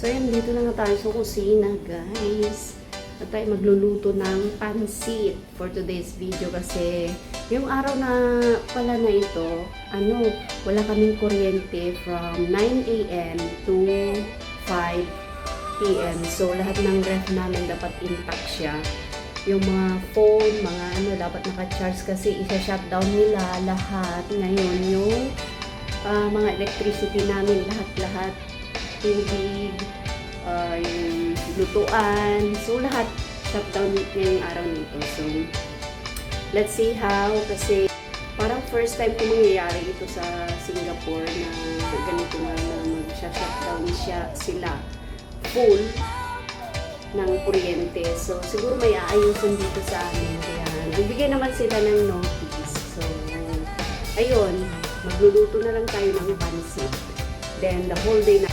So, yan, dito na nga tayo sa kusina, guys. At tayo magluluto ng pansit for today's video kasi yung araw na pala na ito, wala kaming kuryente from 9 a.m. to 5 p.m. So, lahat ng ref namin dapat intact siya. Yung mga phone, dapat naka-charge kasi isa-shutdown nila lahat. Ngayon, yung mga electricity namin, lahat-lahat, tubig, yung lutuan, so lahat shutdown ngayong araw nito. So let's see how, kasi parang first time ko mangyayari ito sa Singapore na ganito na mag-shutdown sila full ng kuryente. So siguro may aayusan dito sa amin, kaya nagbigay naman sila ng notice. So ayun, magluluto na lang tayo ng pansit, then the whole day na.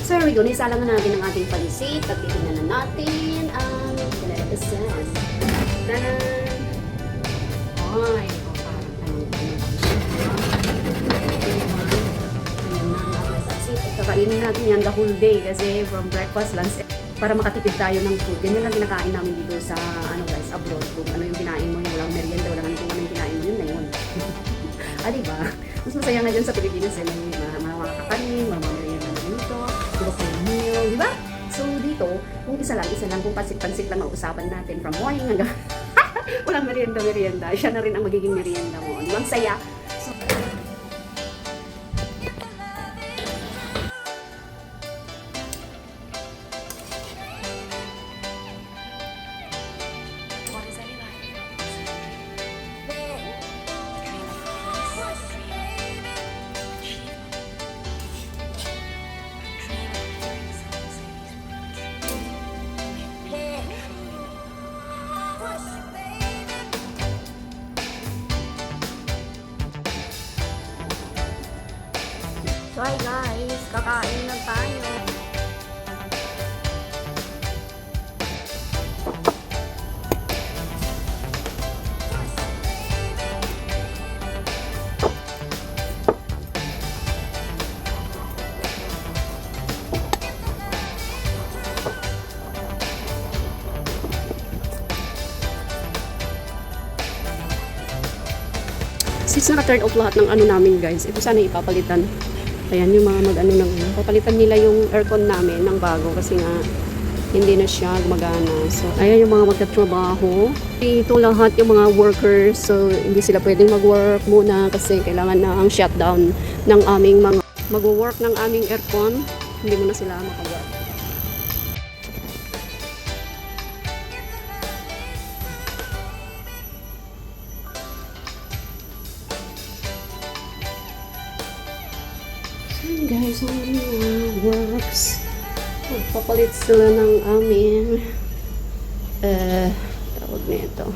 So here we go, nisalang na natin ang ating pansit at titignan na natin ang kinalabasan. Tanan! Ay, parang kakainin natin yan the whole day kasi from breakfast, lunch, para makatipid tayo ng food. Ganyan lang kinakain namin dito sa guys, abroad. Kung ano yung kinain mo, yung walang merienda, walang kung ano yung kinain mo, yun na yun. Diba? Mas masaya nga dyan sa Pilipinas, may mga kakanin, mga merienda na dito, meal, diba? So dito, kung isa lang, kung pansit-pansit lang ang usapan natin from morning hanggang walang merienda, siya na rin ang magiging merienda mo. Di ba? Ang saya. So hi guys, kakain na tayo. Since naka-turn off lahat ng namin guys, ito sana ipapalitan. Ayan yung mga papalitan nila yung aircon namin ng bago kasi nga hindi na siya gumagana. So ayan yung mga magtatrabaho. Ito lahat yung mga workers, so hindi sila pwedeng mag-work muna kasi kailangan na ang shutdown ng aming mga mag-work ng aming aircon. Hindi muna sila maka-work. Guys, ang mga works. Magpapalit sila ng aming tawag nito.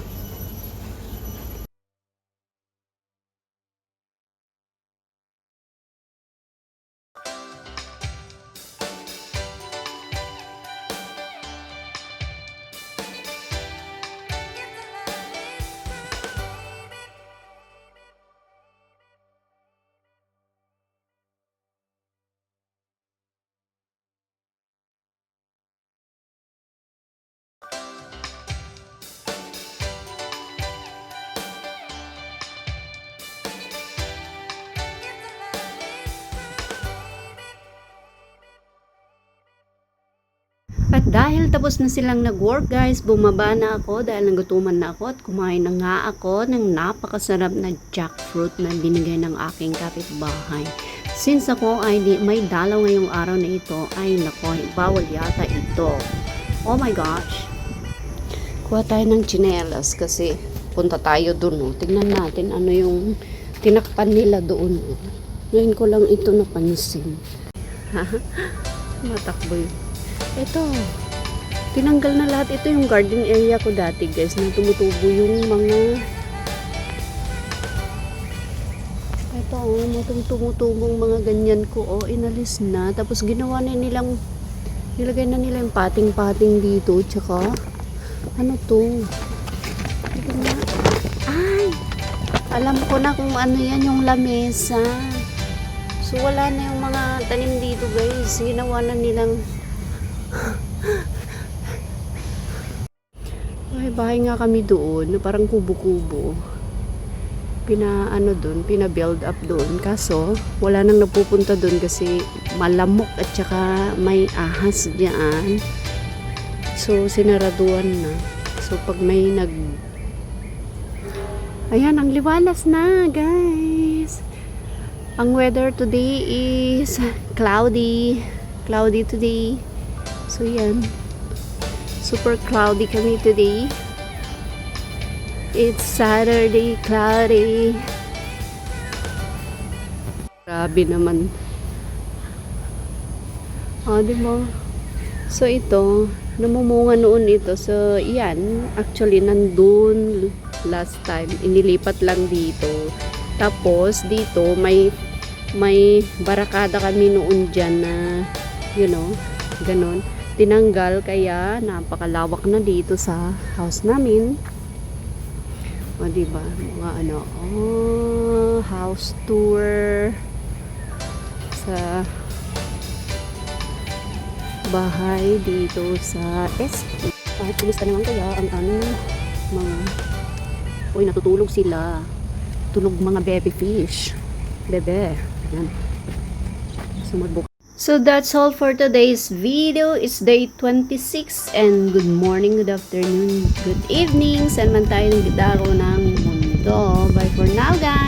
At dahil tapos na silang nag-work guys, bumaba na ako dahil nagutuman na ako at kumain na nga ako ng napakasarap na jackfruit na binigay ng aking kapitbahay. Since ako ay may dalaw ngayong araw na ito, ay nako, bawal yata ito. Oh my gosh! Kuha tayo ng tsinelas kasi punta tayo doon. Oh. Tingnan natin ano yung tinakpan nila doon. Oh. Ngayon ko lang ito napansin. Matakbo yun. Ito. Tinanggal na lahat. Ito yung garden area ko dati guys, na tumutubo yung mga ito tumutumong mga ganyan ko inalis na. Tapos ginawa na nilang, nilagay na nila yung pating-pating dito. Tsaka ano to? Ito na. Ay! Alam ko na kung ano yan, yung lamesa. So wala na yung mga tanim dito guys. Ginawa na nilang bahay nga kami doon, parang kubo-kubo. Pina-build up doon. Kaso, wala nang napupunta doon kasi malamok at saka may ahas diyan. So, sinaraduan na. So, pag may ayan, ang liwalas na, guys. Ang weather today is cloudy. Cloudy today. So, yan. Super cloudy kami today. It's Saturday, cloudy. Grabe naman. Diba? So, ito, namumunga noon ito. So, yan. Actually, nandun last time. Inilipat lang dito. Tapos, dito, may barakada kami noon dyan na, ganon. Tinanggal, kaya napakalawak na dito sa house namin. O, diba? Mga house tour sa bahay dito sa SP. Kumusta naman kaya ang natutulog sila. Tulog mga baby fish. Bebe. Ayan. Sumagbuka. So that's all for today's video. It's day 26 and good morning, good afternoon, good evening. Saan man tayo nagdaro ng mundo. Bye for now, guys.